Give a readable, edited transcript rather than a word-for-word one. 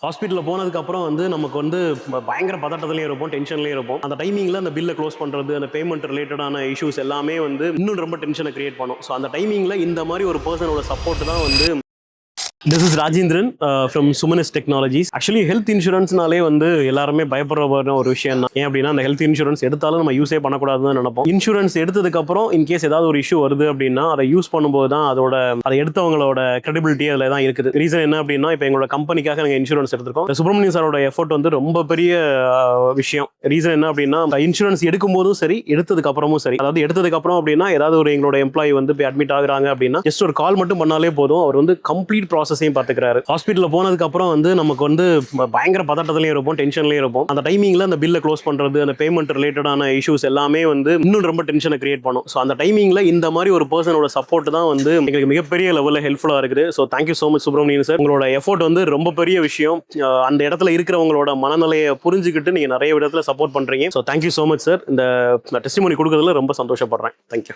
ஹாஸ்பிட்டலில் போனதுக்கப்புறம் வந்து நமக்கு வந்து பயங்கர பதட்டத்துலேயும் இருப்போம், டென்ஷன்லேயும் இருப்போம். அந்த டைமிங்கில் அந்த பில்லை க்ளோஸ் பண்ணுறது, அந்த பேமெண்ட் ரிலேட்டடான இஷ்யூஸ் எல்லாமே வந்து இன்னும் ரொம்ப டென்ஷனை கிரியேட் பண்ணும். ஸோ அந்த டைமிங்கில் இந்த மாதிரி ஒரு பர்சனோட சப்போர்ட் தான் வந்து. This is Rajendran from Sumanis Technologies. Actually, health insurance-நாலே வந்து எல்லாருமே பயப்படுற ஒரு விஷயம் தான். ஏன் அப்படின்னா அந்த ஹெல்த் இன்சூரன்ஸ் எடுத்தாலும் நம்ம யூஸே பண்ணக்கூடாதுன்னு நினைப்போம். இன்சூரன்ஸ் எடுத்ததுக்கப்புறம் இன்கேஸ் ஏதாவது ஒரு இஷ்யூ வருது அப்படின்னா அதை யூஸ் பண்ணும்போது தான் அதை எடுத்தவங்களோட கிரெடிபிலிட்டி அதில் தான் இருக்குது. ரீசன் என்ன அப்படின்னா இப்போ எங்களோட கம்பெனிக்காக நாங்கள் இன்சூரன்ஸ் எடுத்திருக்கோம். சுப்பிரமணியன் சாரோட எஃபோர்ட் வந்து ரொம்ப பெரிய விஷயம். ரீசன் என்ன அப்படின்னா இன்சூரன்ஸ் எடுக்கும் போதும் சரி, எடுத்ததுக்கு அப்புறமும் சரி. அதாவது எடுத்ததுக்கு அப்புறம் அப்படின்னா ஏதாவது ஒரு எங்களோட எம்ப்ளாயி வந்து போய் அட்மிட் ஆகுறாங்க அப்படின்னா ஜஸ்ட் ஒரு கால் மட்டும் பண்ணாலே போதும், அவர் வந்து கம்ப்ளீட் ப்ராசஸையும் பார்த்துக்கிறாரு. ஹாஸ்பிட்டலில் போனதுக்கு அப்புறம் வந்து நமக்கு வந்து பயங்கர பதட்டத்துலையும் இருப்போம், டென்ஷன்லையும் இருப்போம். அந்த டைமிங்கில் அந்த பில்லை க்ளோஸ் பண்ணுறது, அந்த பேமெண்ட் ரிலேட்டடான இஷ்யூஸ் எல்லாமே வந்து இன்னும் ரொம்ப டென்ஷனை கிரியேட் பண்ணும். ஸோ அந்த டைமிங்கில் இந்த மாதிரி ஒரு பர்சனோட சப்போர்ட் தான் வந்து எங்களுக்கு மிகப்பெரிய லெவலில் ஹெல்ப்ஃபுல்லாக இருக்குது. So thank you so much Subramanian sir. உங்களோட எஃபோர்ட் வந்து ரொம்ப பெரிய விஷயம். அந்த இடத்துல இருக்கிறவங்களோட மனநிலையை புரிஞ்சுக்கிட்டு நீங்கள் நிறைய இடத்துல சப்போர்ட் பண்ணுறீங்க. So thank you so much sir. இந்த டெஸ்டிமோனி கொடுக்கறதுல ரொம்ப சந்தோஷப்படுறேன். தேங்க்யூ.